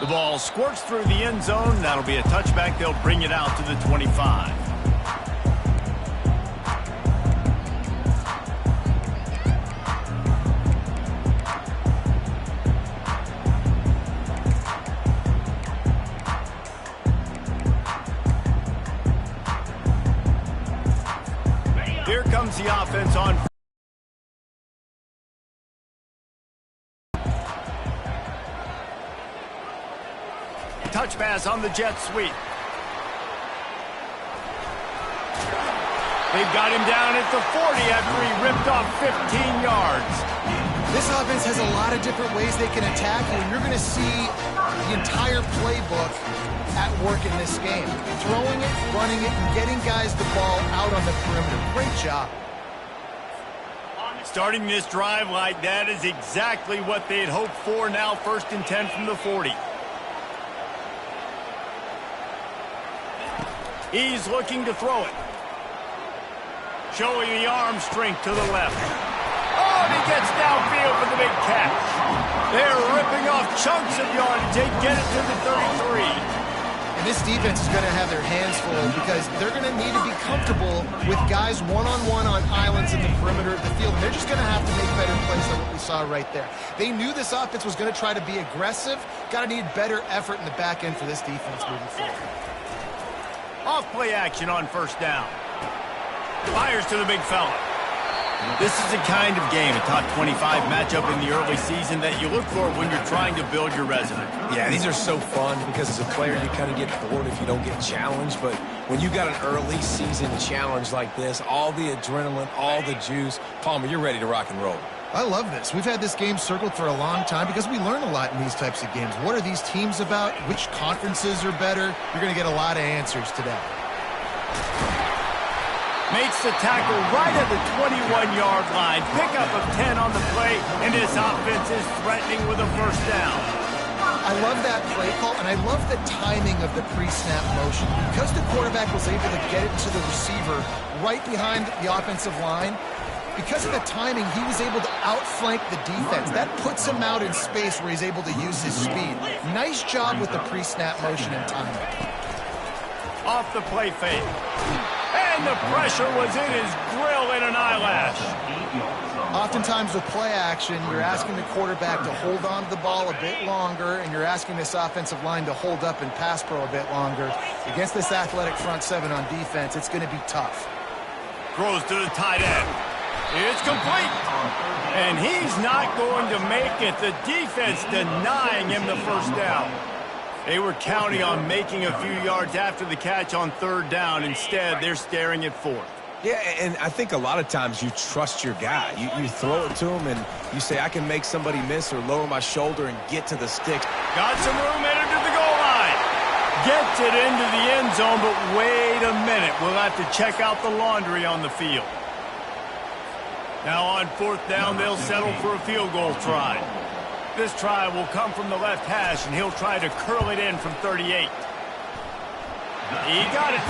The ball squirts through the end zone. That'll be a touchback. They'll bring it out to the 25. Here comes the offense on. Touch pass on the jet sweep. They've got him down at the 40 after he ripped off 15 yards. This offense has a lot of different ways they can attack you, and you're going to see the entire playbook at work in this game. Throwing it, running it, and getting guys the ball out on the perimeter. Great job. Starting this drive like that is exactly what they had hoped for. Now 1st and 10 from the 40. He's looking to throw it. Showing the arm strength to the left. Oh, and he gets downfield for the big catch. They're ripping off chunks of yardage. They get it to the 33. And this defense is going to have their hands full because they're going to need to be comfortable with guys one-on-one on islands in the perimeter of the field. And they're just going to have to make better plays than what we saw right there. They knew this offense was going to try to be aggressive. Got to need better effort in the back end for this defense moving forward. Off play action on 1st down. Fires to the big fella. This is the kind of game, a top 25 matchup in the early season that you look for when you're trying to build your resume. Yeah, these are so fun because as a player you kind of get bored if you don't get challenged. But when you got an early season challenge like this, all the adrenaline, all the juice, Palmer, you're ready to rock and roll. I love this. We've had this game circled for a long time because we learn a lot in these types of games. What are these teams about? Which conferences are better? You're going to get a lot of answers today. Makes the tackle right at the 21-yard line. Pickup of 10 on the play, and this offense is threatening with a 1st down. I love that play call, and I love the timing of the pre-snap motion. Because the quarterback was able to get it to the receiver right behind the offensive line, because of the timing, he was able to outflank the defense. That puts him out in space where he's able to use his speed. Nice job with the pre-snap motion and timing. Off the play fake. And the pressure was in his grill in an eyelash. Oftentimes with play action, you're asking the quarterback to hold on to the ball a bit longer, and you're asking this offensive line to hold up and pass pro a bit longer. Against this athletic front seven on defense, it's going to be tough. Throws to the tight end. It's complete. And he's not going to make it. The defense denying him the 1st down. They were counting on making a few yards after the catch on 3rd down. Instead, they're staring at 4th. Yeah, and I think a lot of times you trust your guy. You throw it to him and you say, I can make somebody miss or lower my shoulder and get to the sticks. Got some room, headed to the goal line. Gets it into the end zone, but wait a minute. We'll have to check out the laundry on the field. Now on 4th down, they'll settle for a field goal try. This try will come from the left hash, and he'll try to curl it in from 38. He got it.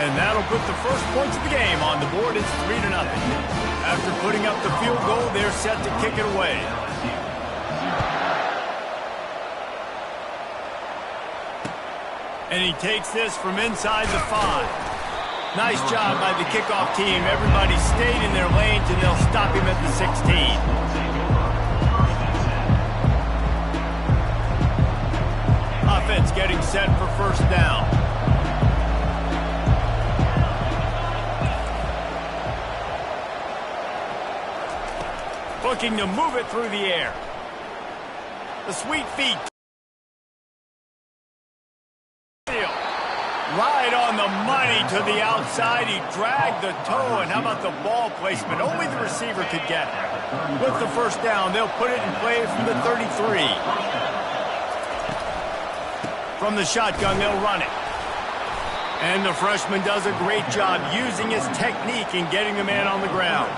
And that'll put the first points of the game on the board. It's 3-0. After putting up the field goal, they're set to kick it away. And he takes this from inside the 5. Nice job by the kickoff team. Everybody stayed in their lanes, and they'll stop him at the 16. Offense getting set for 1st down. Looking to move it through the air. The sweet feet. Right on the money to the outside. He dragged the toe, and how about the ball placement? Only the receiver could get it. With the 1st down, they'll put it in play from the 33. From the shotgun, they'll run it. And the freshman does a great job using his technique and getting the man on the ground.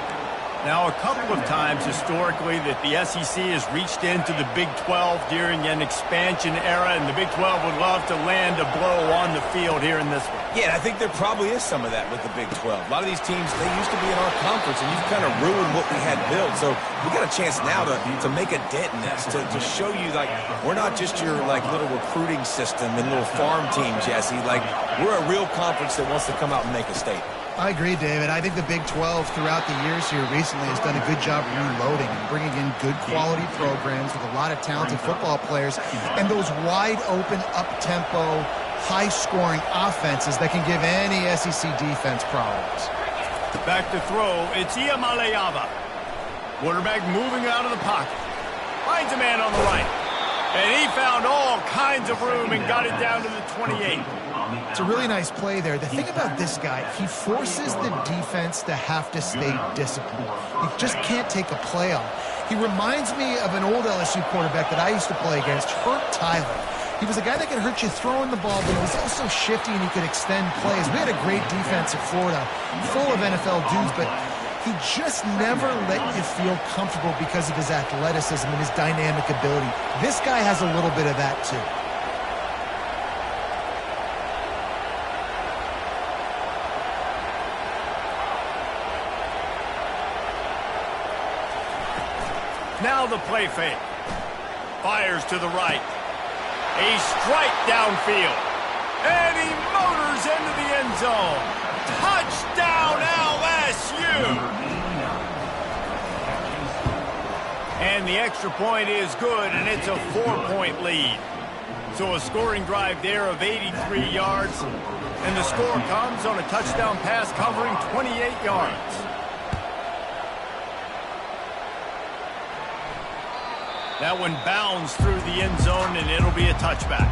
Now, a couple of times historically that the SEC has reached into the Big 12 during an expansion era, and the Big 12 would love to land a blow on the field here in this one. Yeah, I think there probably is some of that with the Big 12. A lot of these teams, they used to be in our conference, and you've kind of ruined what we had built. So we got a chance now to make a dent in this, to show you, like, we're not just your, like, little recruiting system and little farm team, Jesse. Like, we're a real conference that wants to come out and make a statement. I agree, David. I think the Big 12 throughout the years here recently has done a good job reloading and bringing in good quality programs with a lot of talented football players and those wide-open, up-tempo, high-scoring offenses that can give any SEC defense problems. Back to throw, it's Iamaleava. Quarterback moving out of the pocket. Finds a man on the right. And he found all kinds of room and got it down to the 28. It's a really nice play there. The thing about this guy, he forces the defense to have to stay disciplined. He just can't take a play off. He reminds me of an old LSU quarterback that I used to play against, Herb Tyler. He was a guy that could hurt you throwing the ball, but he was also shifty and he could extend plays. We had a great defense at Florida, full of NFL dudes, but he just never let you feel comfortable because of his athleticism and his dynamic ability. This guy has a little bit of that too. Now the play fake. Fires to the right. A strike downfield. And he motors into the end zone. Touchdown LSU! And the extra point is good, and it's a 4-point lead. So a scoring drive there of 83 yards. And the score comes on a touchdown pass covering 28 yards. That one bounds through the end zone, and it'll be a touchback.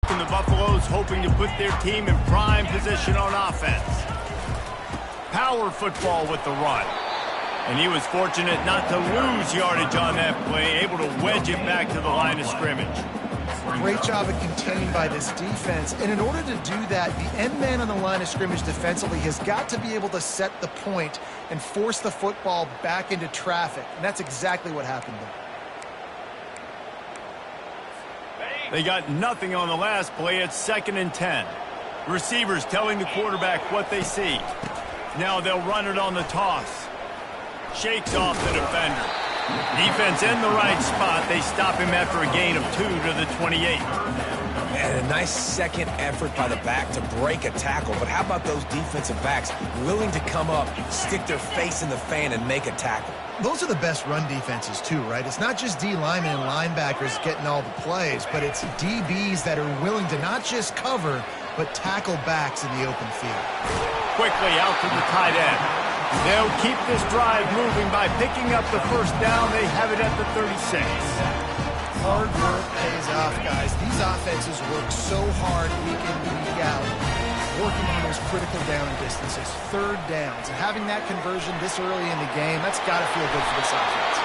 And the Buffaloes hoping to put their team in prime position on offense. Power football with the run. And he was fortunate not to lose yardage on that play, able to wedge it back to the line of scrimmage. Great job of containing by this defense. And in order to do that, the end man on the line of scrimmage defensively has got to be able to set the point and force the football back into traffic. And that's exactly what happened there. They got nothing on the last play. It's 2nd and 10. Receivers telling the quarterback what they see. Now they'll run it on the toss. Shakes off the defender. Defense in the right spot. They stop him after a gain of 2 to the 28. And a nice second effort by the back to break a tackle. But how about those defensive backs willing to come up, stick their face in the fan, and make a tackle? Those are the best run defenses too, right? It's not just D linemen and linebackers getting all the plays, but it's DBs that are willing to not just cover, but tackle backs in the open field. Quickly out to the tight end. They'll keep this drive moving by picking up the first down. They have it at the 36. Hard work pays off, guys. These offenses work so hard week in, week out, working on those critical down distances, third downs, and having that conversion this early in the game, that's got to feel good for this offense.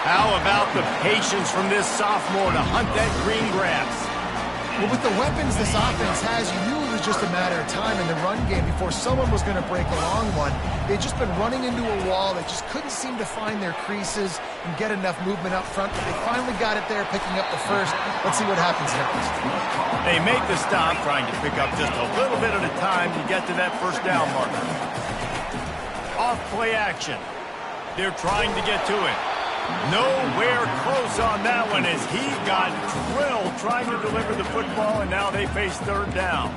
How about the patience from this sophomore to hunt that green grass? Well, with the weapons this offense has, you knew it was just a matter of time in the run game before someone was going to break a long one. They'd just been running into a wall. They just couldn't seem to find their creases and get enough movement up front, but they finally got it there, picking up the first. Let's see what happens next. They make the stop, trying to pick up just a little bit at a time to get to that first down marker. Off play action. They're trying to get to it. Nowhere close on that one as he got drilled trying to deliver the football, and now they face third down.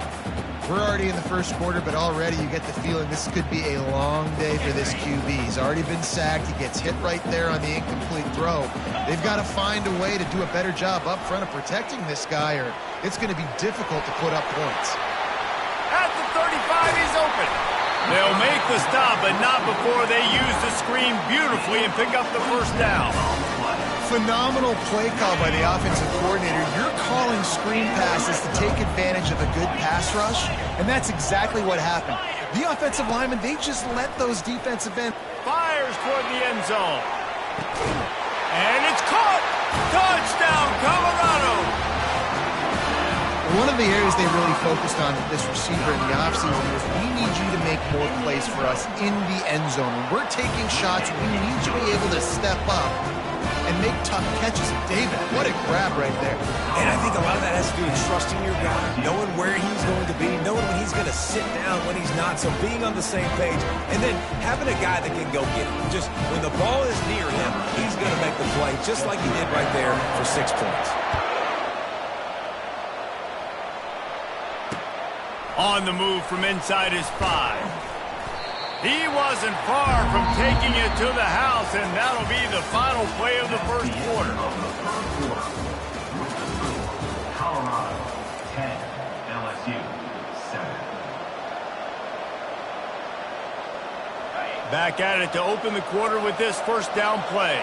We're already in the first quarter, but already you get the feeling this could be a long day for this QB. He's already been sacked. He gets hit right there on the incomplete throw. They've got to find a way to do a better job up front of protecting this guy, or it's going to be difficult to put up points. At the 35, he's open. They'll make the stop, but not before they use the screen beautifully and pick up the first down. Phenomenal play call by the offensive coordinator. You're calling screen passes to take advantage of a good pass rush, and that's exactly what happened. The offensive linemen, they just let those defensive ends. Fires toward the end zone. And it's caught. Touchdown, Colorado. One of the areas they really focused on with this receiver in the offseason was we need you to make more plays for us in the end zone. When we're taking shots, we need you to be able to step up and make tough catches. David, what a grab right there. And I think a lot of that has to do with trusting your guy, knowing where he's going to be, knowing when he's going to sit down, when he's not, so being on the same page, and then having a guy that can go get it. Just when the ball is near him, he's going to make the play, just like he did right there for 6 points. On the move from inside his 5. He wasn't far from taking it to the house, and that'll be the final play of the first quarter. Colorado 10, LSU 7. Back at it to open the quarter with this first down play.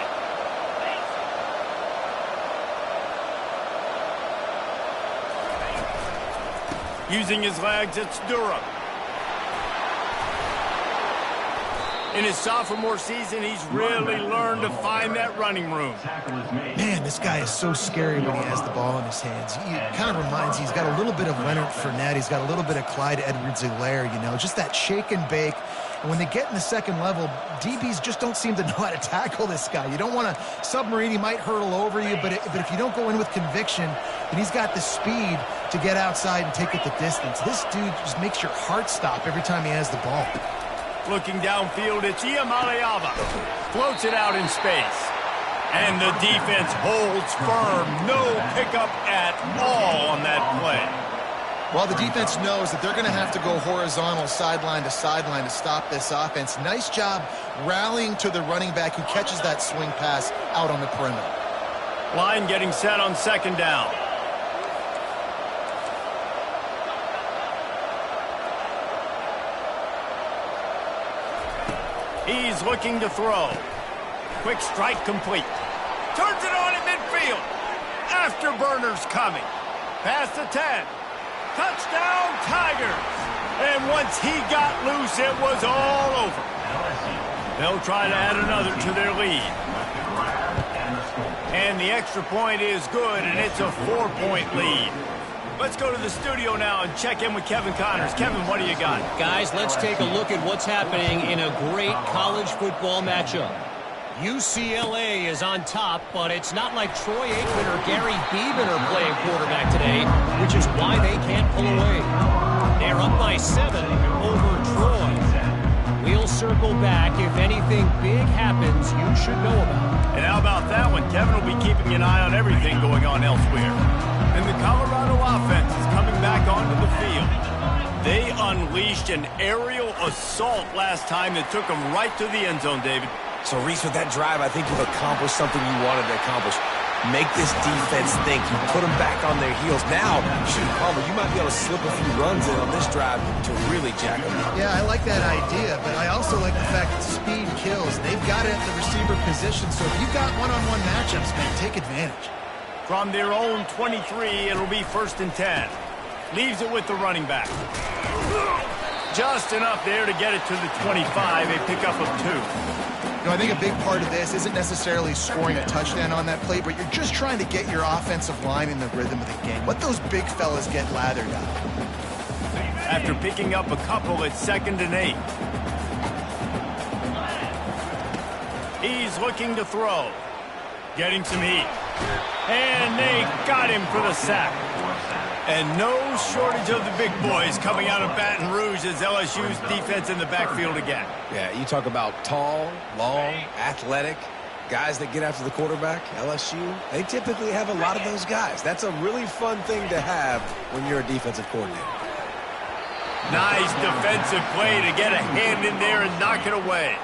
Using his legs, it's Durham. In his sophomore season, he's really learned to find that running room. Man, this guy is so scary when he has the ball in his hands. He kind of reminds he's got a little bit of Leonard Fournette. He's got a little bit of Clyde Edwards-Helaire, you know, just that shake and bake. And when they get in the second level, DBs just don't seem to know how to tackle this guy. You don't want to submarine. He might hurtle over you, but if you don't go in with conviction, then he's got the speed to get outside and take it the distance. This dude just makes your heart stop every time he has the ball. Looking downfield, it's Iamaleava. Floats it out in space. And the defense holds firm. No pickup at all on that play. Well, the defense knows that they're going to have to go horizontal sideline to stop this offense. Nice job rallying to the running back who catches that swing pass out on the perimeter. Line getting set on second down. He's looking to throw. Quick strike complete. Turns it on at midfield. Afterburners coming. Past the 10. Touchdown, Tigers. And once he got loose, it was all over. They'll try to add another to their lead. And the extra point is good, and it's a 4-point lead. Let's go to the studio now and check in with Kevin Connors. Kevin, what do you got? Guys, let's take a look at what's happening in a great college football matchup. UCLA is on top, but it's not like Troy Aikman or Gary Beeman are playing quarterback today, which is why they can't pull away. They're up by 7 over Troy. We'll circle back. If anything big happens, you should know about it. And how about that one? Kevin will be keeping an eye on everything going on elsewhere. And the Colorado offense is coming back onto the field. They unleashed an aerial assault last time that took them right to the end zone, David. So, Reese, with that drive, I think you've accomplished something you wanted to accomplish. Make this defense think. You put them back on their heels. Now, shoot, Palmer, you might be able to slip a few runs in on this drive to really jack them up. Yeah, I like that idea, but I also like the fact that speed kills. They've got it at the receiver position, so if you've got one-on-one matchups, man, take advantage. From their own 23, it'll be 1st and 10. Leaves it with the running back. Just enough there to get it to the 25, a pickup of 2. You know, I think a big part of this isn't necessarily scoring a touchdown on that play, but you're just trying to get your offensive line in the rhythm of the game. Let those big fellas get lathered up. After picking up a couple, it's 2nd and 8. He's looking to throw. Getting some heat. And they got him for the sack. And no shortage of the big boys coming out of Baton Rouge as LSU's defense in the backfield again. Yeah, you talk about tall, long, athletic, guys that get after the quarterback, LSU, they typically have a lot of those guys. That's a really fun thing to have when you're a defensive coordinator. Nice defensive play to get a hand in there and knock it away.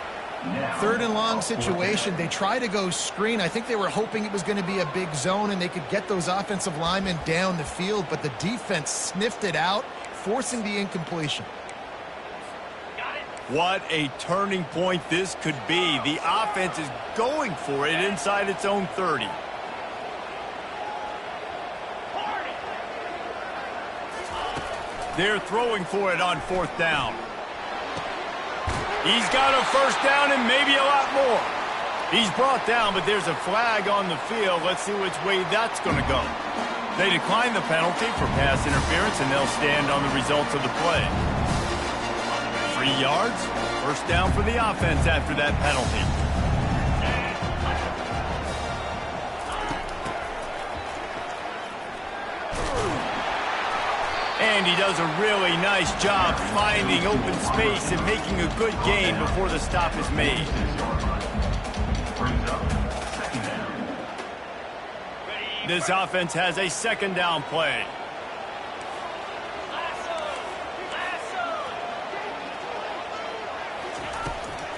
3rd and long situation. They try to go screen. I think they were hoping it was going to be a big zone and they could get those offensive linemen down the field, but the defense sniffed it out, forcing the incompletion. What a turning point this could be. The offense is going for it inside its own 30. They're throwing for it on 4th down. He's got a first down and maybe a lot more. He's brought down, but there's a flag on the field. Let's see which way that's going to go. They decline the penalty for pass interference, and they'll stand on the results of the play. 3 yards, first down for the offense after that penalty. And he does a really nice job finding open space and making a good gain before the stop is made. This offense has a 2nd down play.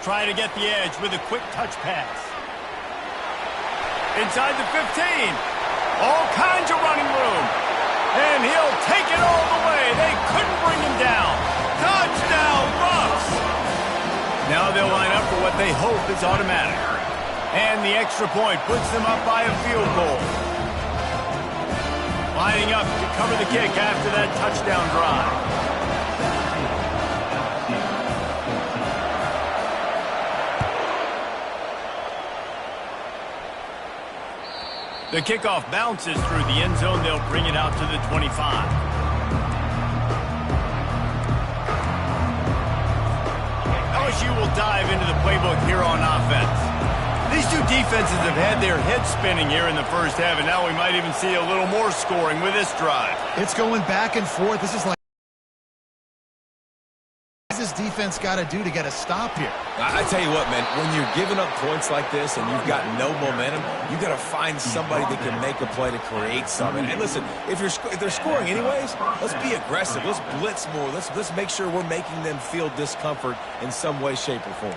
Try to get the edge with a quick touch pass. Inside the 15. All kinds of running room. And he'll take it all the way. They couldn't bring him down. Touchdown, Bucks! Now they'll line up for what they hope is automatic. And the extra point puts them up by a field goal. Lining up to cover the kick after that touchdown drive. The kickoff bounces through the end zone. They'll bring it out to the 25. LSU will dive into the playbook here on offense. These two defenses have had their heads spinning here in the first half, and now we might even see a little more scoring with this drive. It's going back and forth. This is like this defense got to do to get a stop here. I tell you what, man, when you're giving up points like this and you've got no momentum, you got to find somebody that can make a play to create something. And listen, if they're scoring anyways, let's be aggressive. Let's blitz more. Let's make sure we're making them feel discomfort in some way, shape, or form.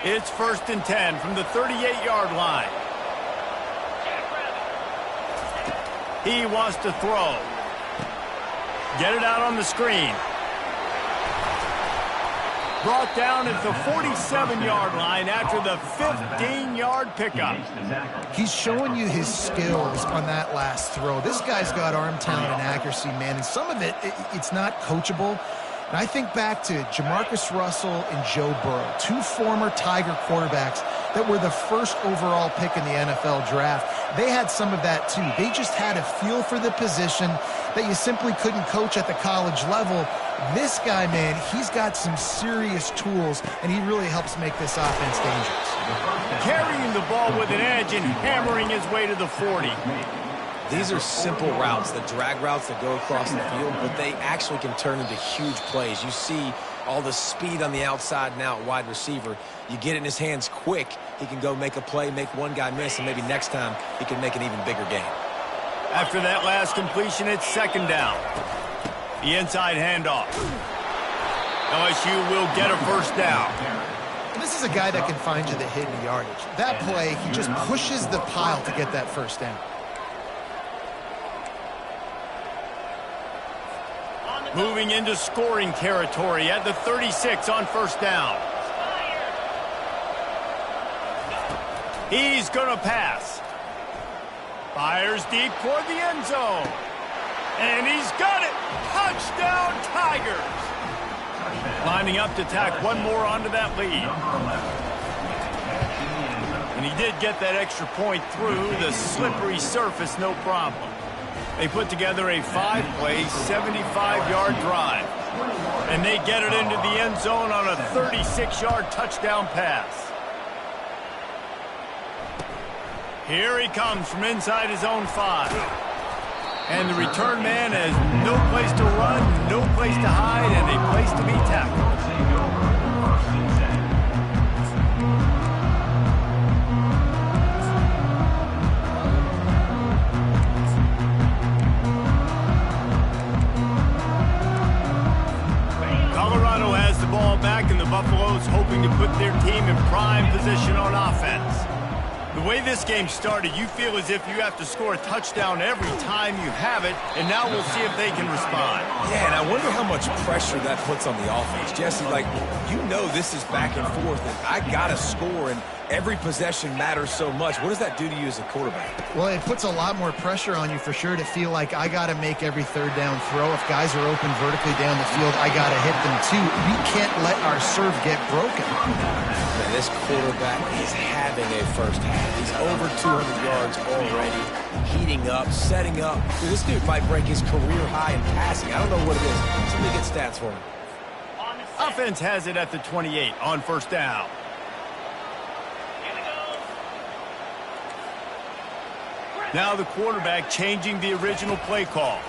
It's 1st and 10 from the 38-yard line. He wants to throw. Get it out on the screen. Brought down at the 47-yard line after the 15-yard pickup. He's showing you his skills on that last throw. This guy's got arm talent and accuracy, man, and some of it's not coachable. And I think back to Jamarcus Russell and Joe Burrow, 2 former Tiger quarterbacks that were the first overall pick in the NFL draft. They had some of that too. They just had a feel for the position that you simply couldn't coach at the college level. This guy, man, he's got some serious tools, and he really helps make this offense dangerous. Carrying the ball with an edge and hammering his way to the 40. These are simple routes, the drag routes that go across the field, but they actually can turn into huge plays. You see all the speed on the outside now at wide receiver. You get it in his hands quick, he can go make a play, make one guy miss, and maybe next time he can make an even bigger gain. After that last completion, it's 2nd down. The inside handoff. LSU will get a first down. This is a guy that can find you the hidden yardage. That play, he just pushes the pile to get that first down. Moving into scoring territory at the 36 on 1st down. He's going to pass. Fires deep toward the end zone. And he's got it. Touchdown, Tigers. Lining up to tack one more onto that lead. And he did get that extra point through the slippery surface, no problem. They put together a 5-play, 75-yard drive. And they get it into the end zone on a 36-yard touchdown pass. Here he comes from inside his own 5. And the return man has no place to run, no place to hide, and a place to be tackled. Colorado has the ball back, and the Buffaloes hoping to put their team in prime position on offense. The way this game started, you feel as if you have to score a touchdown every time you have it, and now we'll see if they can respond. Yeah, and I wonder how much pressure that puts on the offense. Jesse, like, you know this is back and forth, and I got to score, and every possession matters so much. What does that do to you as a quarterback? Well, it puts a lot more pressure on you for sure to feel like I got to make every third down throw. If guys are open vertically down the field, I got to hit them too. We can't let our serve get broken. Man, this quarterback is having a first half. He's over 200 yards already, heating up, setting up. Dude, this dude might break his career high in passing. I don't know what it is. Somebody get stats for him. Offense has it at the 28 on first down. Now the quarterback changing the original play call.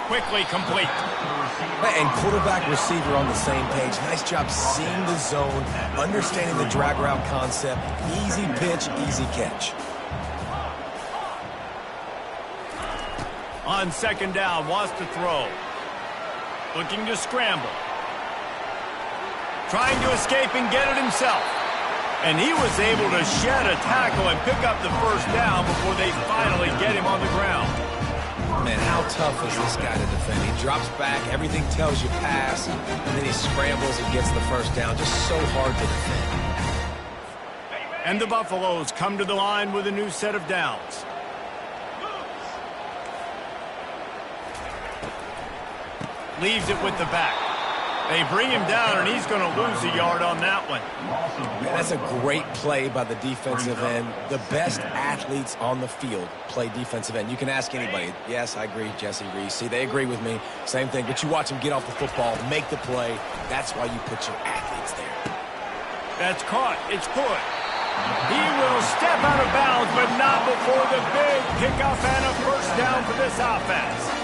Quickly complete. And quarterback receiver on the same page. Nice job seeing the zone, understanding the drag route concept. Easy pitch, easy catch. On second down, wants to throw. Looking to scramble. Trying to escape and get it himself. And he was able to shed a tackle and pick up the first down before they finally get him on the ground. Man, how tough is this guy to defend? He drops back, everything tells you pass, and then he scrambles and gets the first down. Just so hard to defend. And the Buffaloes come to the line with a new set of downs. Leaves it with the back. They bring him down, and he's going to lose a yard on that one. Man, that's a great play by the defensive end. The best athletes on the field play defensive end. You can ask anybody. Yes, I agree, Jesse Reese. See, they agree with me. Same thing. But you watch them get off the football, make the play. That's why you put your athletes there. That's caught. It's good. He will step out of bounds, but not before the big pickup and a first down for this offense.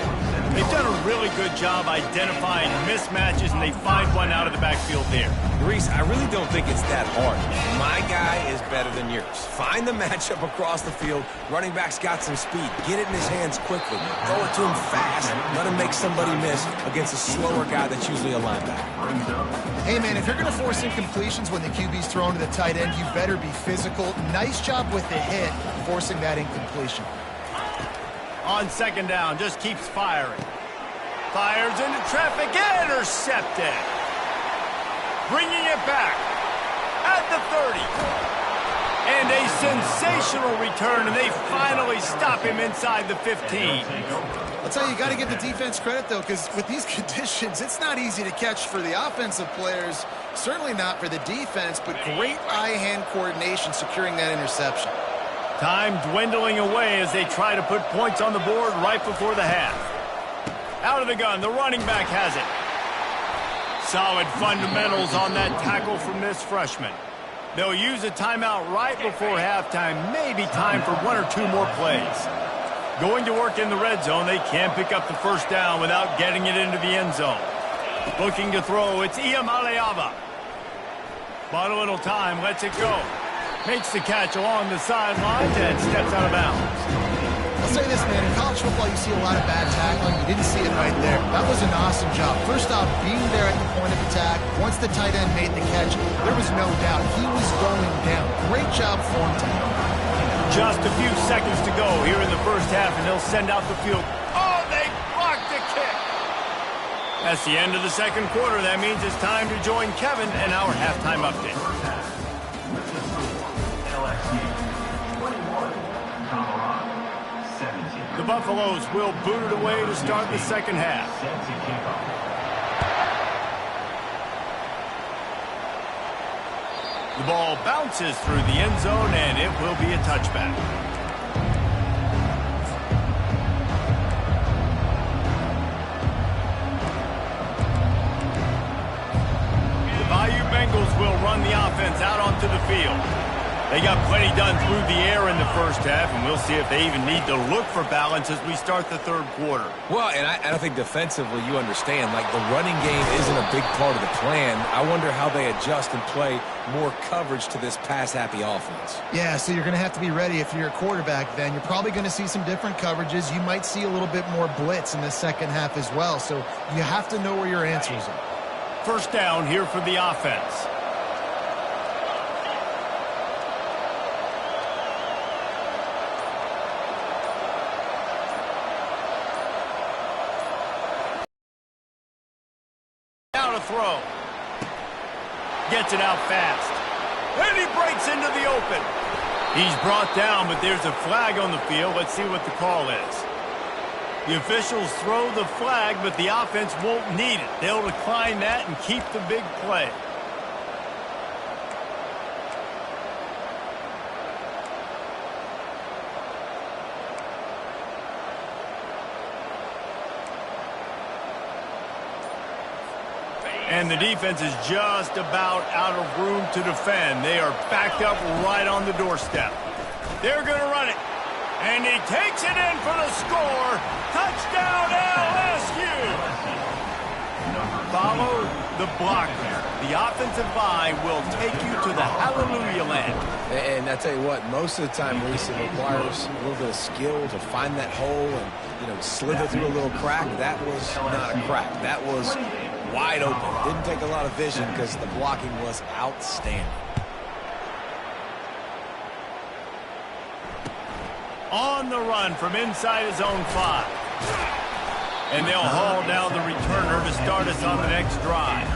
They've done a really good job identifying mismatches, and they find one out of the backfield there. Reese, I really don't think it's that hard. My guy is better than yours. Find the matchup across the field. Running back's got some speed. Get it in his hands quickly. Throw it to him fast. Let him make somebody miss against a slower guy that's usually a linebacker. Hey, man, if you're going to force incompletions when the QB's thrown to the tight end, you better be physical. Nice job with the hit, forcing that incompletion. On second down, just keeps firing. Fires into traffic, intercepted. Bringing it back at the 30. And a sensational return, and they finally stop him inside the 15. I'll tell you, you got to give the defense credit, though, because with these conditions, it's not easy to catch for the offensive players, certainly not for the defense, but great eye-hand coordination securing that interception. Time dwindling away as they try to put points on the board right before the half. Out of the gun, the running back has it. Solid fundamentals on that tackle from this freshman. They'll use a timeout right before halftime, maybe time for one or two more plays. Going to work in the red zone, they can't pick up the first down without getting it into the end zone. Looking to throw, it's Iamaleava. Bought a little time, lets it go. Makes the catch along the sidelines and steps out of bounds. I'll say this, man. In college football, you see a lot of bad tackling. You didn't see it right there. That was an awesome job. First off, being there at the point of attack. Once the tight end made the catch, there was no doubt he was going down. Great job for him tonight. Just a few seconds to go here in the first half, and they'll send out the field. Oh, they blocked the kick. That's the end of the second quarter. That means it's time to join Kevin and our halftime update. The Buffaloes will boot it away to start the second half. The ball bounces through the end zone, and it will be a touchback. The Bayou Bengals will run the offense out onto the field. They got plenty done through the air in the first half, and we'll see if they even need to look for balance as we start the third quarter. Well, and I think defensively you understand, like the running game isn't a big part of the plan. I wonder how they adjust and play more coverage to this pass-happy offense. Yeah, so you're going to have to be ready if you're a quarterback then. You're probably going to see some different coverages. You might see a little bit more blitz in the second half as well, so you have to know where your answers are. First down here for the offense. on a throw. Gets it out fast. And he breaks into the open. He's brought down, but there's a flag on the field. Let's see what the call is. The officials throw the flag, but the offense won't need it. They'll decline that and keep the big play. And the defense is just about out of room to defend. They are backed up right on the doorstep. They're going to run it. And he takes it in for the score. Touchdown, LSU! Follow the blocker. The offensive line will take you to the hallelujah land. And I tell you what, most of the time, Reese, it requires a little bit of skill to find that hole and, slither through a little crack. That was not a crack. That was wide open. Didn't take a lot of vision because the blocking was outstanding. On the run from inside his own 5. And they'll haul down the returner to start us on the next drive.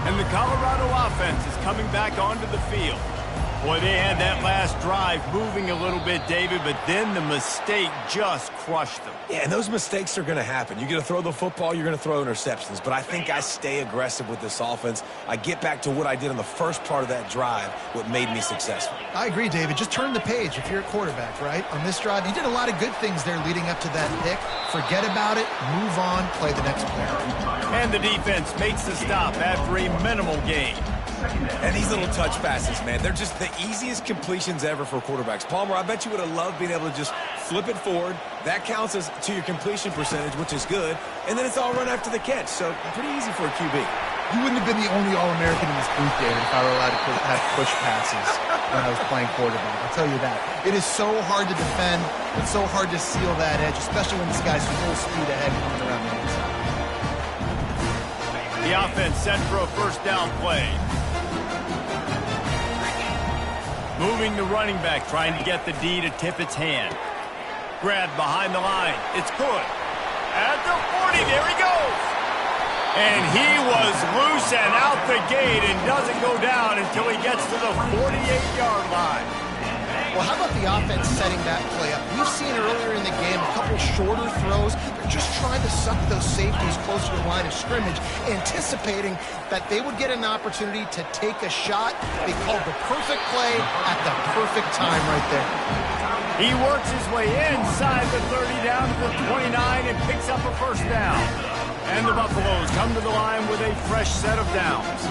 And the Colorado offense is coming back onto the field. Boy, they had that last drive moving a little bit, David, but then the mistake just crushed them. Yeah, and those mistakes are going to happen. You're going to throw the football, you're going to throw interceptions. But I think I stay aggressive with this offense. I get back to what I did on the first part of that drive, what made me successful. I agree, David. Just turn the page if you're a quarterback, right? On this drive, you did a lot of good things there leading up to that pick. Forget about it, move on, play the next play. And the defense makes the stop after a minimal gain. And these little touch passes, man, they're just the easiest completions ever for quarterbacks. Palmer, I bet you would have loved being able to just flip it forward. That counts as to your completion percentage, which is good. And then it's all run after the catch, so pretty easy for a QB. You wouldn't have been the only All-American in this booth, David, if I were allowed to have push passes when I was playing quarterback. I'll tell you that. It is so hard to defend. It's so hard to seal that edge, especially when this guy's full speed ahead coming around the inside. The offense set for a first down play. Moving the running back, trying to get the D to tip its hand. Grabbed behind the line. It's good. At the 40, there he goes. And he was loose and out the gate and doesn't go down until he gets to the 48-yard line. Well, how about the offense setting that play up? We've seen earlier in the game a couple shorter throws. They're just trying to suck those safeties closer to the line of scrimmage, anticipating that they would get an opportunity to take a shot. They called the perfect play at the perfect time right there. He works his way inside the 30 down to the 29 and picks up a first down. And the Buffaloes come to the line with a fresh set of downs.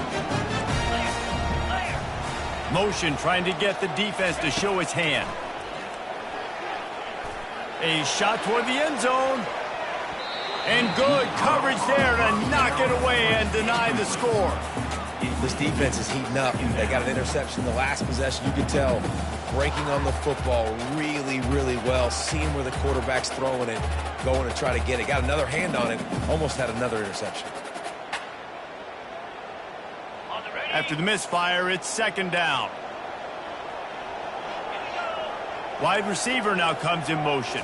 Motion trying to get the defense to show its hand. A shot toward the end zone. And good coverage there to knock it away and deny the score. This defense is heating up. They got an interception in the last possession. You can tell breaking on the football really, really well. Seeing where the quarterback's throwing it, going to try to get it. Got another hand on it. Almost had another interception. After the misfire, it's second down. Wide receiver now comes in motion.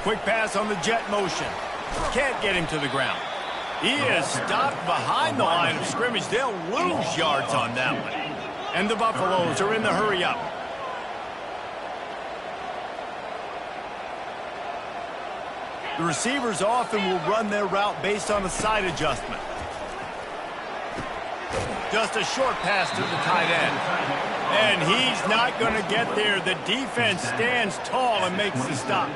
Quick pass on the jet motion. Can't get him to the ground. He is stopped behind the line of scrimmage. They'll lose yards on that one. And the Buffaloes are in the hurry-up. The receivers often will run their route based on a side adjustment. Just a short pass to the tight end. And he's not going to get there. The defense stands tall and makes the stop.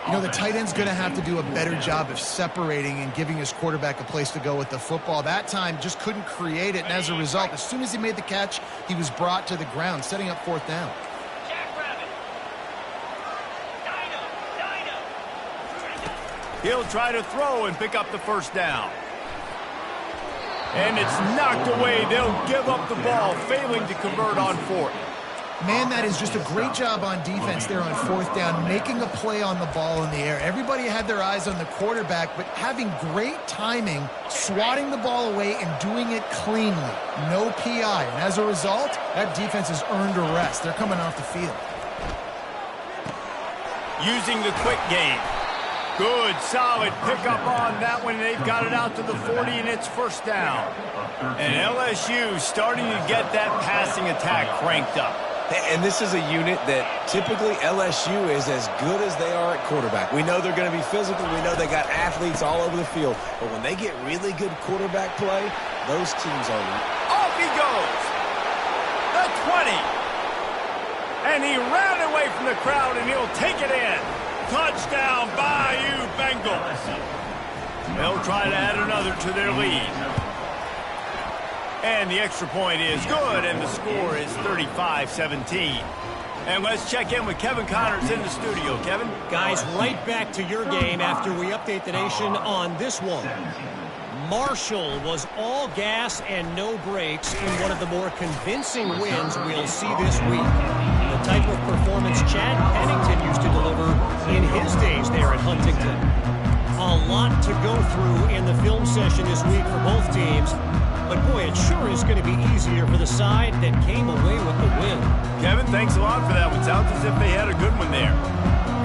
You know, the tight end's going to have to do a better job of separating and giving his quarterback a place to go with the football. That time just couldn't create it, and as a result, as soon as he made the catch, he was brought to the ground, setting up fourth down. He'll try to throw and pick up the first down. And it's knocked away. They'll give up the ball, failing to convert on fourth. Man, that is just a great job on defense there on fourth down, making a play on the ball in the air. Everybody had their eyes on the quarterback, but having great timing, swatting the ball away and doing it cleanly. No PI. And as a result, that defense has earned a rest. They're coming off the field. Using the quick game. Good, solid pickup on that one. They've got it out to the 40, and it's first down. And LSU starting to get that passing attack cranked up. And this is a unit that typically LSU is as good as they are at quarterback. We know they're going to be physical. We know they got athletes all over the field. But when they get really good quarterback play, those teams are... Off he goes. The 20. And he ran away from the crowd, and he'll take it in. Touchdown, Bayou Bengals. They'll try to add another to their lead. And the extra point is good, and the score is 35-17. And let's check in with Kevin Connors in the studio. Kevin? Guys, right back to your game after we update the nation on this one. Marshall was all gas and no brakes in one of the more convincing wins we'll see this week. The type of performance Chad Pennington used to deliver in his days there at Huntington. A lot to go through in the film session this week for both teams. But, boy, it sure is going to be easier for the side that came away with the win. Kevin, thanks a lot for that one. Sounds as if they had a good one there.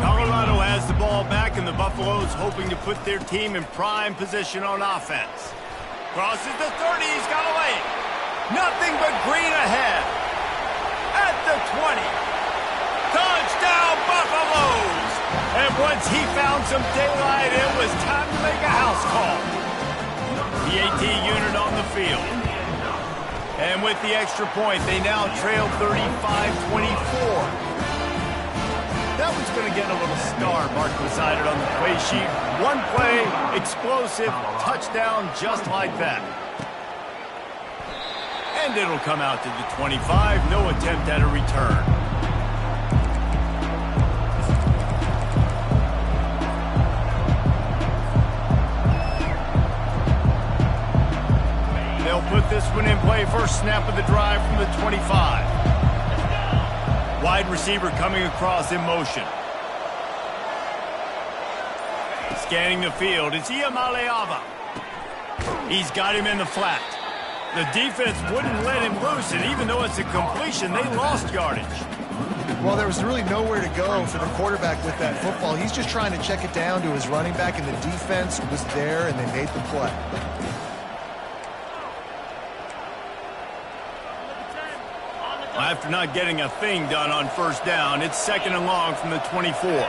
Colorado has the ball back, and the Buffaloes hoping to put their team in prime position on offense. Crosses the 30. He's got a lane. Nothing but green ahead. At the 20. Touchdown, Buffaloes! And once he found some daylight, it was time to make a house call. The AT unit on the field. And with the extra point, they now trail 35-24. That one's going to get a little star mark beside it on the play sheet. One play, explosive, touchdown just like that. And it'll come out to the 25. No attempt at a return. They'll put this one in play. First snap of the drive from the 25. Wide receiver coming across in motion. Scanning the field. It's Iamaleava. He's got him in the flat. The defense wouldn't let him loose, and even though it's a completion, they lost yardage. Well, there was really nowhere to go for the quarterback with that football. He's just trying to check it down to his running back, and the defense was there, and they made the play. After not getting a thing done on first down, it's second and long from the 24.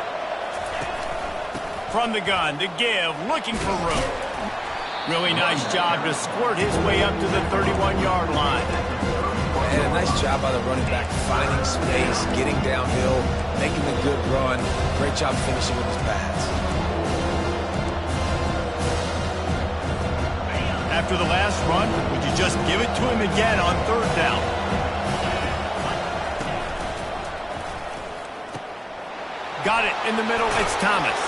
From the gun, to give, looking for room. Really nice job to squirt his way up to the 31-yard line. And a nice job by the running back, finding space, getting downhill, making a good run. Great job finishing with his pads. After the last run, would you just give it to him again on third down? Got it in the middle. It's Thomas.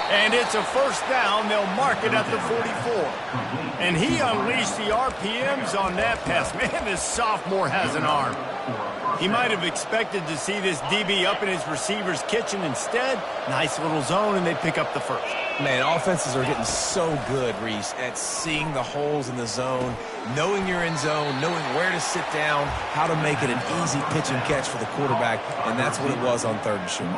And it's a first down. They'll mark it at the 44. And he unleashed the RPMs on that pass. Man, this sophomore has an arm. He might have expected to see this DB up in his receiver's kitchen. Instead, nice little zone, and they pick up the first. Man, offenses are getting so good, Reese, at seeing the holes in the zone, knowing you're in zone, knowing where to sit down, how to make it an easy pitch and catch for the quarterback, and that's what it was on third and short.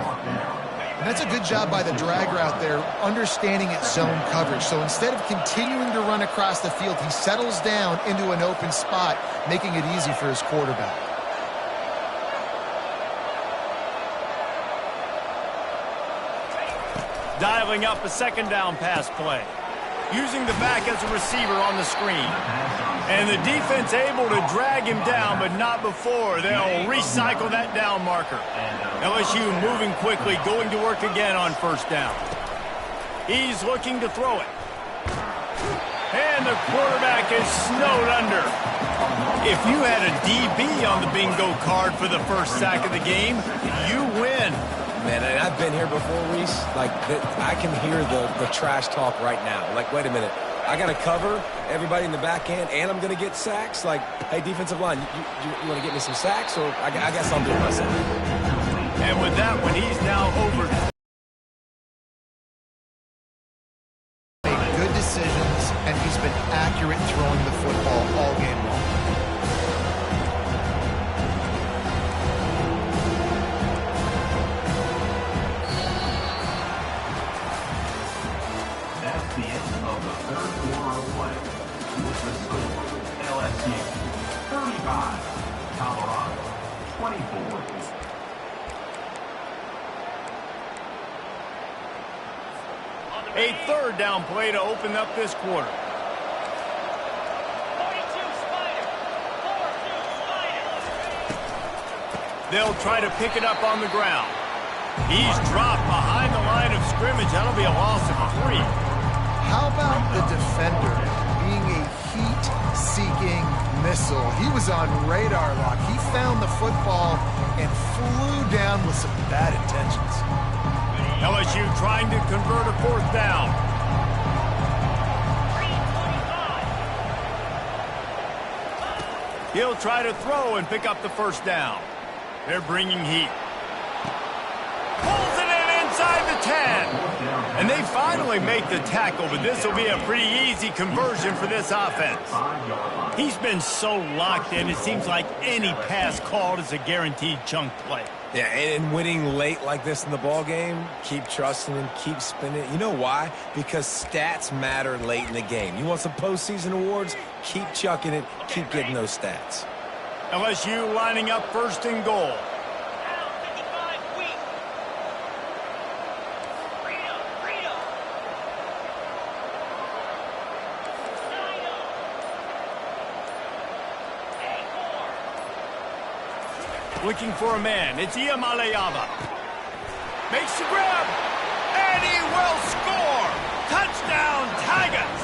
And that's a good job by the drag route there, understanding its zone coverage. So instead of continuing to run across the field, he settles down into an open spot, making it easy for his quarterback. Dialing up a second down pass play. Using the back as a receiver on the screen. And the defense able to drag him down, but not before. They'll recycle that down marker. LSU moving quickly, going to work again on first down. He's looking to throw it. And the quarterback is snowed under. If you had a DB on the bingo card for the first sack of the game, you win. Man, and I've been here before, Reese. Like, I can hear the trash talk right now. Like, wait a minute. I got to cover everybody in the back end, and I'm going to get sacks. Like, hey, defensive line, you want to get me some sacks? Or I guess I'll do it myself. And with that one, he's now over. Made good decisions, and he's been accurate throwing the football all game long. That's the end of the third quarter of play. With the score, LSU 35, Colorado 24. A third down play to open up this quarter. They'll try to pick it up on the ground. He's dropped behind the line of scrimmage. That'll be a loss of 3. How about the defender being a heat-seeking missile? He was on radar lock. He found the football and flew down with some bad intentions. LSU trying to convert a fourth down. He'll try to throw and pick up the first down. They're bringing heat. Pulls it in inside the 10. And they finally make the tackle, but this will be a pretty easy conversion for this offense. He's been so locked in, it seems like any pass called is a guaranteed chunk play. Yeah, and winning late like this in the ball game, keep trusting him, keep spinning it. You know why? Because stats matter late in the game. You want some postseason awards? Keep chucking it, keep getting those stats. LSU lining up first and goal. Looking for a man. It's Iamaleava. Makes the grab. And he will score. Touchdown, Tigers.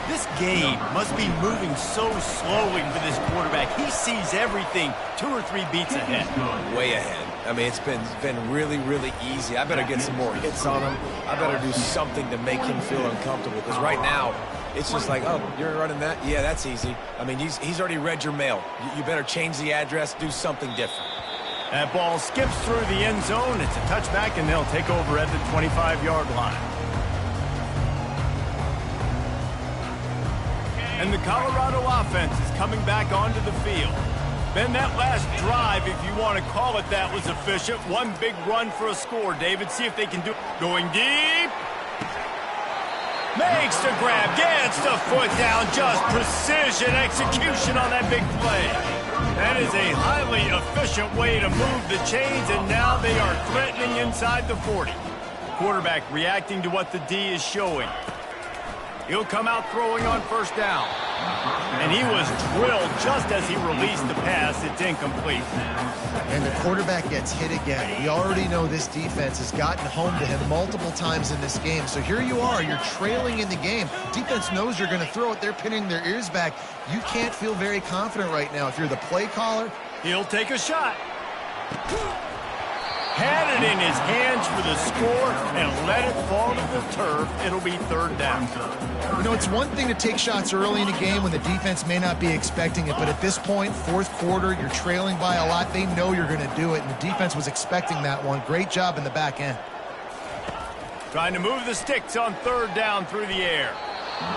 This game must be moving so slowly for this quarterback. He sees everything 2 or 3 beats ahead. Way ahead. I mean, it's been really, really easy. I better get some more hits on him. I better do something to make him feel uncomfortable. Because right now, it's just like, oh, you're running that? Yeah, that's easy. I mean, he's already read your mail. You better change the address, do something different. That ball skips through the end zone. It's a touchback, and they'll take over at the 25-yard line. And the Colorado offense is coming back onto the field. Ben, that last drive, if you want to call it that, was efficient. One big run for a score. David, see if they can do it. Going deep. Makes the grab, gets the foot down, just precision execution on that big play. That is a highly efficient way to move the chains, and now they are threatening inside the 40. Quarterback reacting to what the D is showing. He'll come out throwing on first down. And he was drilled just as he released the pass. It's incomplete. And the quarterback gets hit again. We already know this defense has gotten home to him multiple times in this game. So here you are, you're trailing in the game. Defense knows you're going to throw it. They're pinning their ears back. You can't feel very confident right now. If you're the play caller, he'll take a shot. Had it in his hands for the score and let it fall to the turf. It'll be third down. You know, it's one thing to take shots early in the game when the defense may not be expecting it, but at this point, fourth quarter, you're trailing by a lot. They know you're going to do it, and the defense was expecting that one. Great job in the back end. Trying to move the sticks on third down through the air.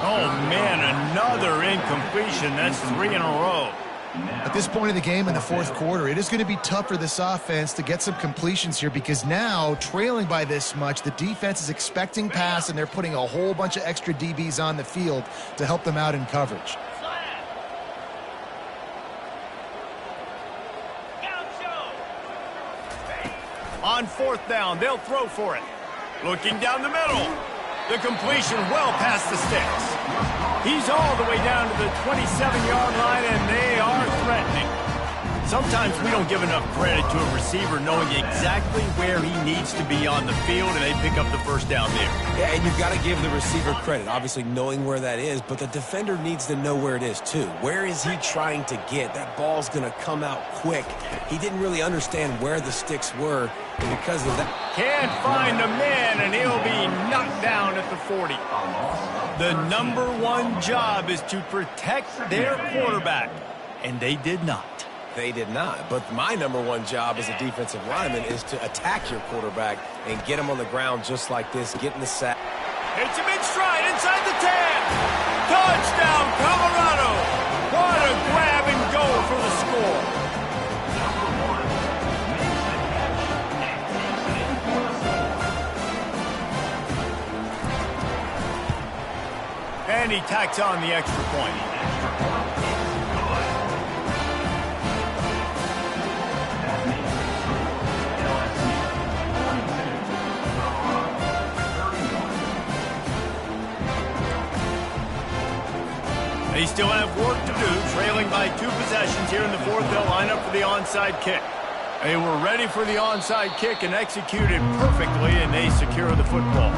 Oh, man, another incompletion. That's 3 in a row. At this point of the game in the fourth quarter, it is going to be tough for this offense to get some completions here because now, trailing by this much, the defense is expecting pass, and they're putting a whole bunch of extra DBs on the field to help them out in coverage. On fourth down, they'll throw for it. Looking down the middle. The completion well past the sticks. He's all the way down to the 27-yard line, and they are threatening. Sometimes we don't give enough credit to a receiver knowing exactly where he needs to be on the field, and they pick up the first down there. Yeah, and you've got to give the receiver credit, obviously knowing where that is, but the defender needs to know where it is too. Where is he trying to get? That ball's going to come out quick. He didn't really understand where the sticks were, and because of that... Can't find a man, and he'll be knocked down at the 40. The number one job is to protect their quarterback, and they did not. They did not. But my number one job as a defensive lineman is to attack your quarterback and get him on the ground just like this, get in the sack. It's a big stride inside the 10. Touchdown, Colorado. What a grab and go for the score. And he tacks on the extra point. They still have work to do, trailing by 2 possessions here in the fourth. They'll line up for the onside kick. They were ready for the onside kick and executed perfectly, and they secure the football.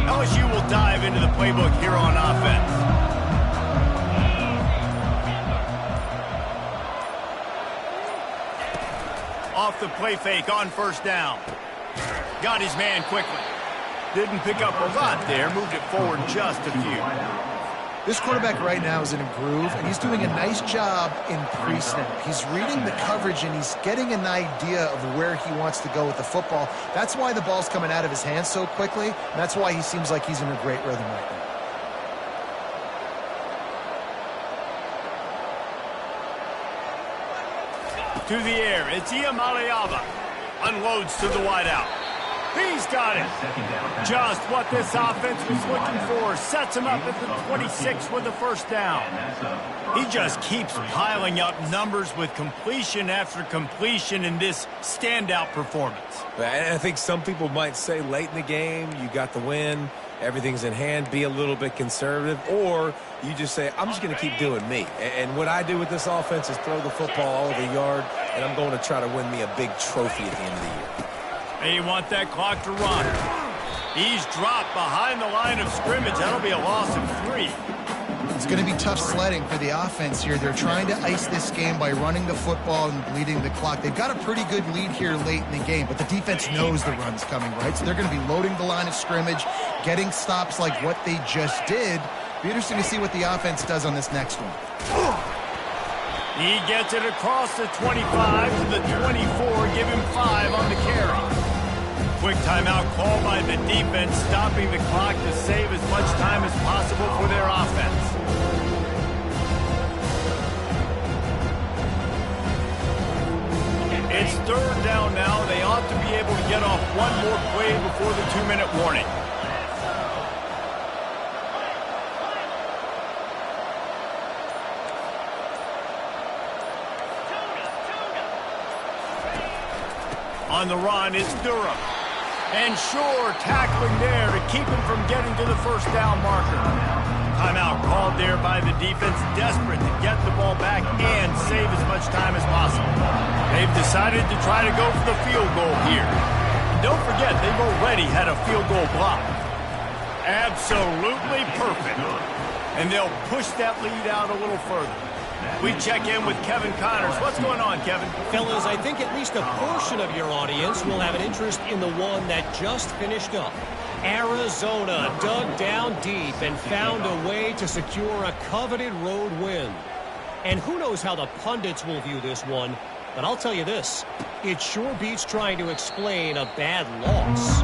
LSU will dive into the playbook here on offense. Off the play fake on first down. Got his man quickly. Didn't pick up a lot there. Moved it forward just a few. This quarterback right now is in a groove, and he's doing a nice job in pre-snap. He's reading the coverage, and he's getting an idea of where he wants to go with the football. That's why the ball's coming out of his hands so quickly, and that's why he seems like he's in a great rhythm right now. To the air, it's Iamaleava. Unloads to the wideout. He's got it. Just what this offense was looking for. Sets him up at the 26 with the first down. He just keeps piling up numbers with completion after completion in this standout performance. I think some people might say late in the game, you got the win, everything's in hand, be a little bit conservative, or you just say, I'm just going to keep doing me. And what I do with this offense is throw the football all over the yard, and I'm going to try to win me a big trophy at the end of the year. They want that clock to run. He's dropped behind the line of scrimmage. That'll be a loss of 3. It's going to be tough sledding for the offense here. They're trying to ice this game by running the football and bleeding the clock. They've got a pretty good lead here late in the game, but the defense knows the run's coming, right? So they're going to be loading the line of scrimmage, getting stops like what they just did. Be interesting to see what the offense does on this next one. He gets it across the 25 to the 24. Give him 5 on the carry. Quick timeout call by the defense, stopping the clock to save as much time as possible for their offense. It's third down now. They ought to be able to get off one more play before the 2-minute warning. On the run, it's Durham. And sure, tackling there to keep him from getting to the first down marker. Timeout called there by the defense, desperate to get the ball back and save as much time as possible. They've decided to try to go for the field goal here. And don't forget, they've already had a field goal block. Absolutely perfect. And they'll push that lead out a little further. We check in with Kevin Connors. What's going on, Kevin? Fellas, I think at least a portion of your audience will have an interest in the one that just finished up. Arizona dug down deep and found a way to secure a coveted road win. And who knows how the pundits will view this one, but I'll tell you this, it sure beats trying to explain a bad loss.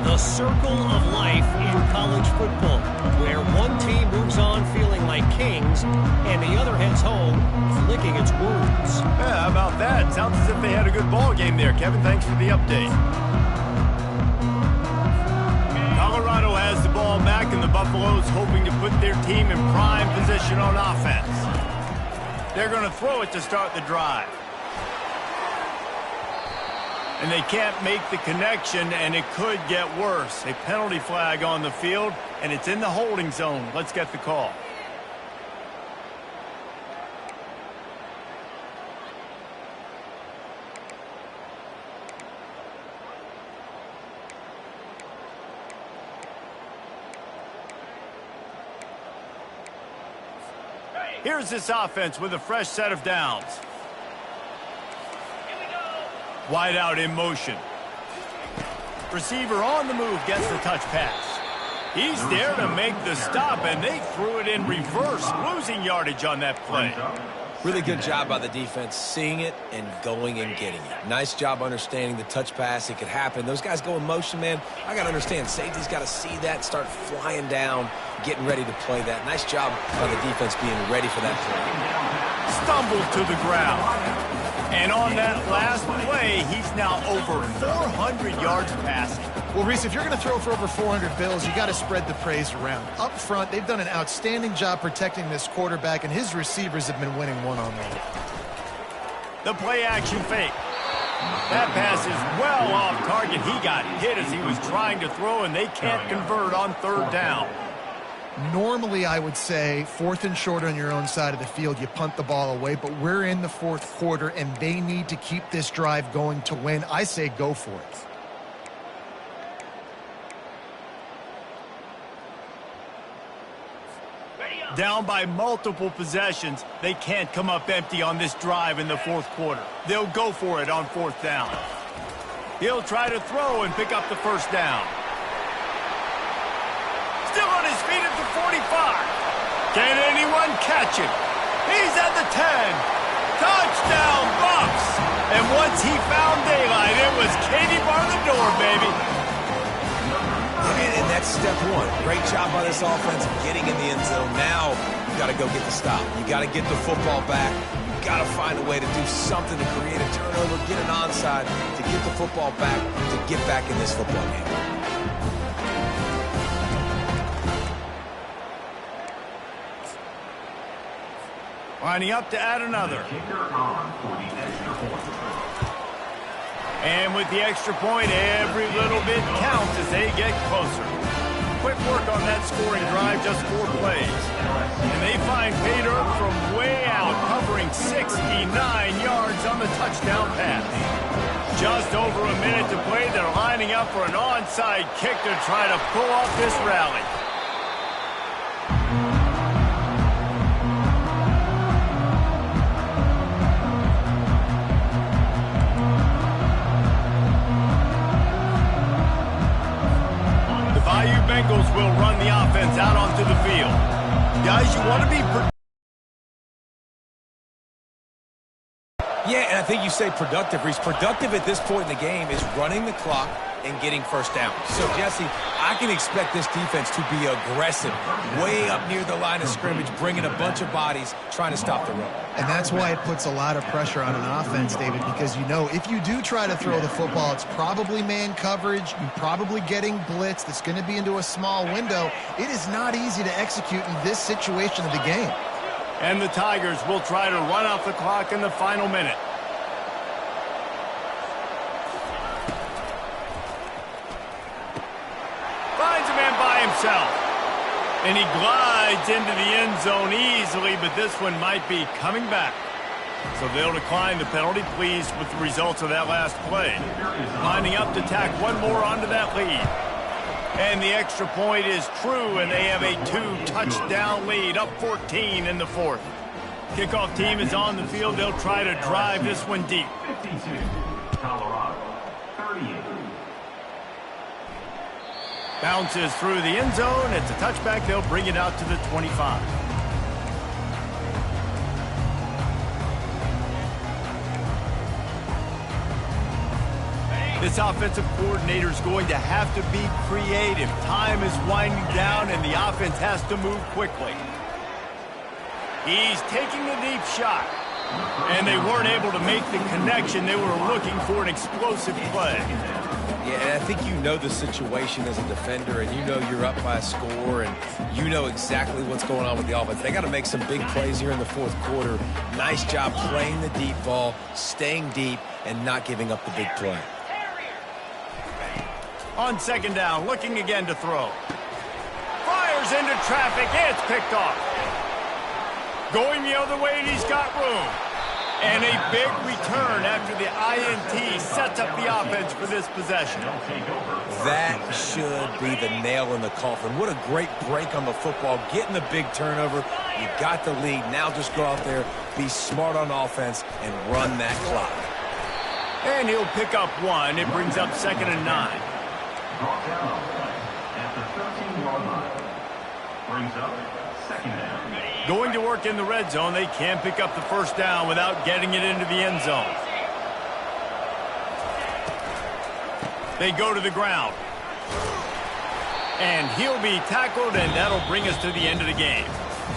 The circle of life in college football, where one team moves on feeling like kings and the other heads home licking its wounds. Yeah, how about that? Sounds as if they had a good ball game there, Kevin. Thanks for the update. Colorado has the ball back, and the Buffaloes hoping to put their team in prime position on offense. They're going to throw it to start the drive. And they can't make the connection, and it could get worse. A penalty flag on the field, and it's in the holding zone. Let's get the call. Here's this offense with a fresh set of downs. Wide out in motion. Receiver on the move gets the touch pass. He's there to make the stop, and they threw it in reverse, losing yardage on that play. Really good job by the defense, seeing it and going and getting it. Nice job understanding the touch pass. It could happen. Those guys go in motion, man. I got to understand, safety's got to see that, start flying down, getting ready to play that. Nice job by the defense being ready for that play. Stumbled to the ground. And on that last play, he's now over 400 yards passing. Well, Reese, if you're going to throw for over 400 bills, you got to spread the praise around. Up front, they've done an outstanding job protecting this quarterback, and his receivers have been winning one-on-one. The play-action fake. That pass is well off target. He got hit as he was trying to throw, and they can't convert on third down. Normally, I would say, 4th and short on your own side of the field, you punt the ball away, but we're in the 4th quarter, and they need to keep this drive going to win. I say go for it. Down by multiple possessions, they can't come up empty on this drive in the 4th quarter. They'll go for it on 4th down. He'll try to throw and pick up the first down. Still on his feet at the 45. Can anyone catch him? He's at the 10. Touchdown, Bucks! And once he found daylight, it was Katie bar the door, baby. And that's step one. Great job by this offense getting in the end zone. Now you got to go get the stop. You got to get the football back. You got to find a way to do something to create a turnover, get an onside, to get the football back, to get back in this football game. Lining up to add another. And with the extra point, every little bit counts as they get closer. Quick work on that scoring drive, just 4 plays. And they find pay dirt from way out, covering 69 yards on the touchdown pass. Just over a minute to play, they're lining up for an onside kick to try to pull off this rally. Bengals will run the offense out onto the field. Guys, you want to be... Yeah, and I think you say productive, Reese. Productive at this point in the game is running the clock and getting first down. So, Jesse, I can expect this defense to be aggressive, way up near the line of scrimmage, bringing a bunch of bodies, trying to stop the run. And that's why it puts a lot of pressure on an offense, David, because you know if you do try to throw the football, it's probably man coverage, you're probably getting blitz, that's going to be into a small window. It is not easy to execute in this situation of the game. And the Tigers will try to run off the clock in the final minute. Finds a man by himself. And he glides into the end zone easily, but this one might be coming back. So they'll decline the penalty, pleased with the results of that last play. Lining up to tack one more onto that lead. And the extra point is true, and they have a 2-touchdown lead, up 14 in the 4th. Kickoff team is on the field. They'll try to drive this one deep. 52, Colorado, 38. Bounces through the end zone. It's a touchback. They'll bring it out to the 25. This offensive coordinator is going to have to be creative. Time is winding down, and the offense has to move quickly. He's taking a deep shot, and they weren't able to make the connection. They were looking for an explosive play. Yeah, and I think you know the situation as a defender, and you know you're up by a score, and you know exactly what's going on with the offense. They got to make some big plays here in the 4th quarter. Nice job playing the deep ball, staying deep, and not giving up the big play. On second down, looking again to throw. Fires into traffic. It's picked off. Going the other way, and he's got room. And a big return after the INT sets up the offense for this possession. That should be the nail in the coffin. What a great break on the football. Getting the big turnover. You got the lead. Now just go out there, be smart on offense, and run that clock. And he'll pick up one. It brings up 2nd and 9. Brought down on play at the 13-yard line. Brings up 2nd down. Going to work in the red zone. They can't pick up the first down without getting it into the end zone. They go to the ground. And he'll be tackled, and that'll bring us to the end of the game.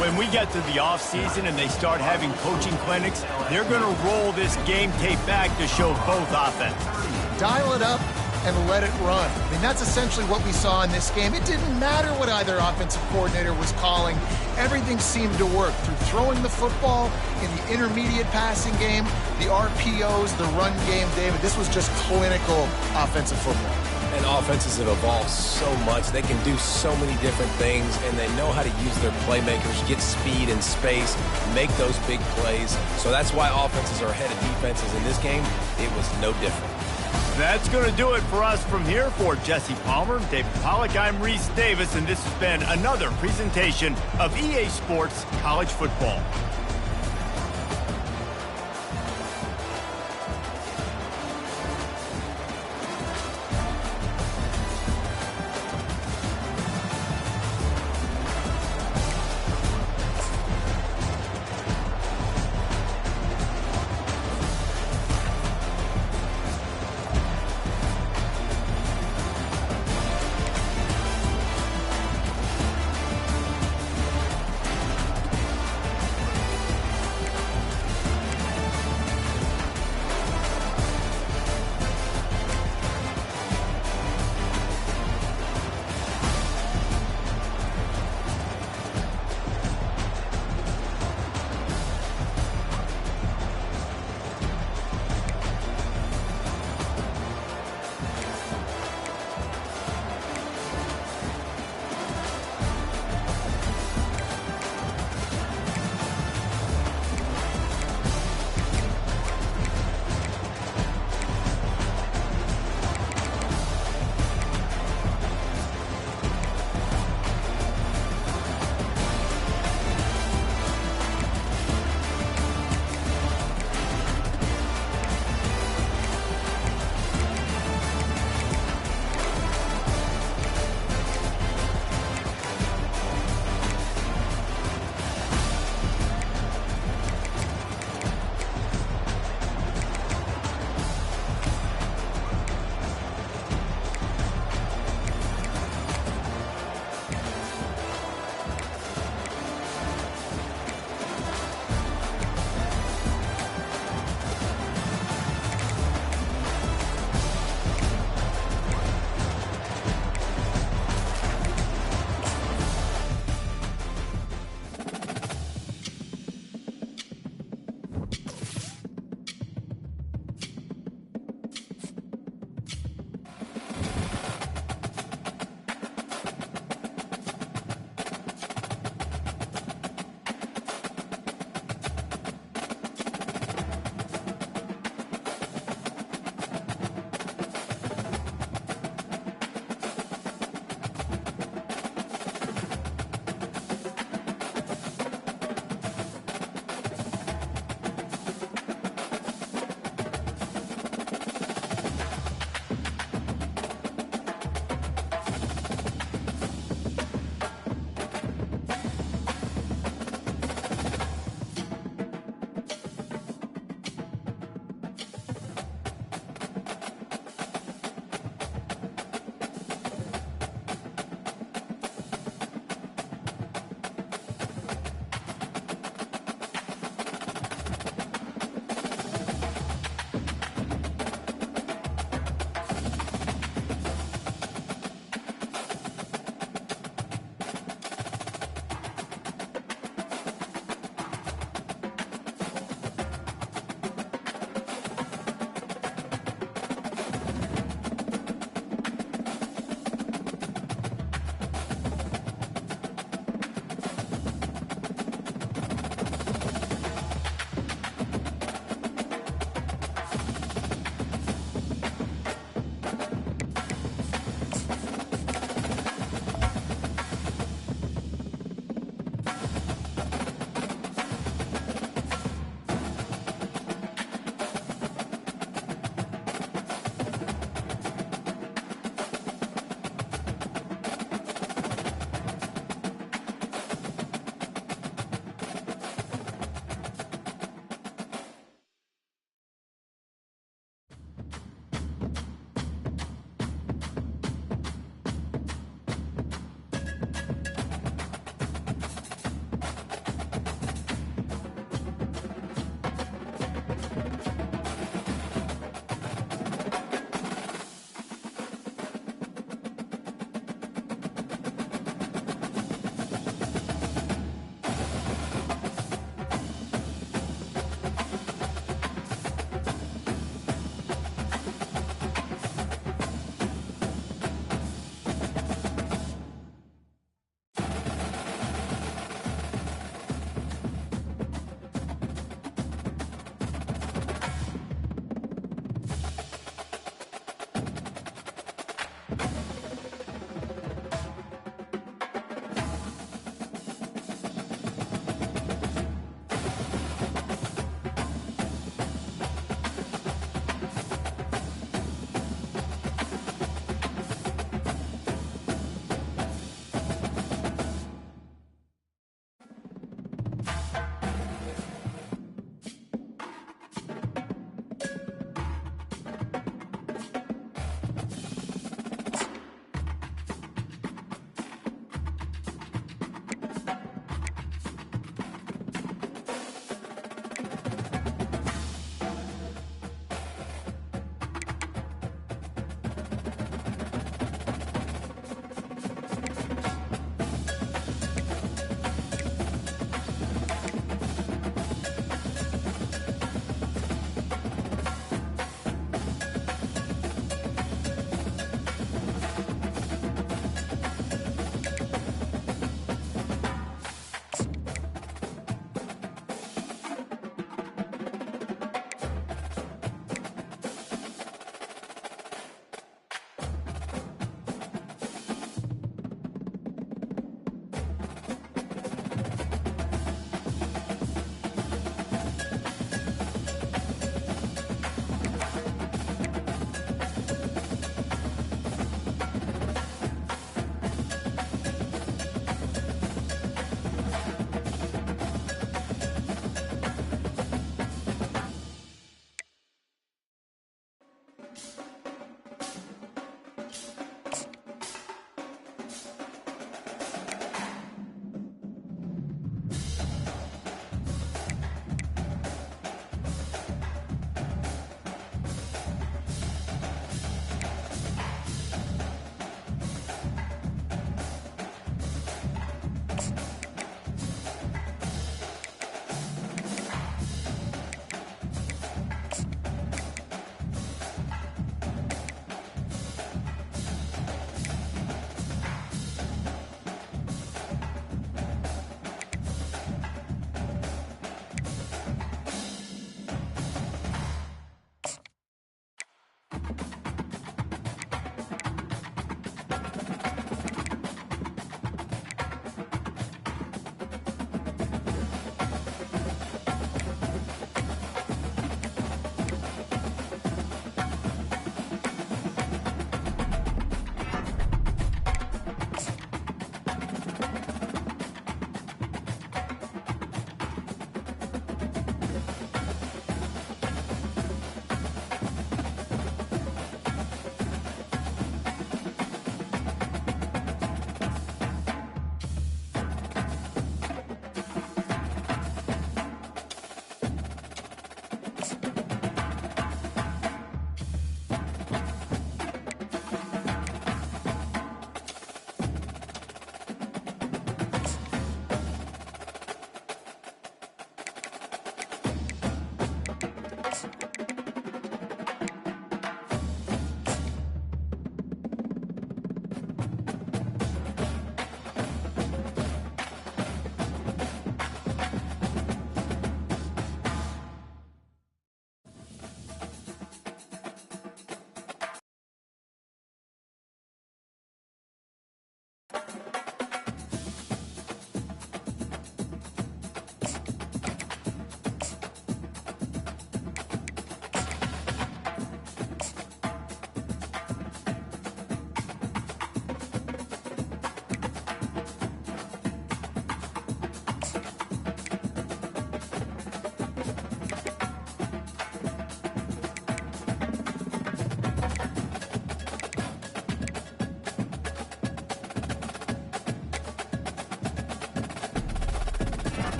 When we get to the offseason and they start having coaching clinics, they're going to roll this game tape back to show both offenses. Dial it up and let it run. I mean, that's essentially what we saw in this game. It didn't matter what either offensive coordinator was calling. Everything seemed to work through throwing the football in the intermediate passing game, the RPOs, the run game, David. This was just clinical offensive football. And offenses have evolved so much. They can do so many different things, and they know how to use their playmakers, get speed and space, make those big plays. So that's why offenses are ahead of defenses in this game. It was no different. That's going to do it for us from here. For Jesse Palmer, David Pollack, I'm Reese Davis, and this has been another presentation of EA Sports College Football.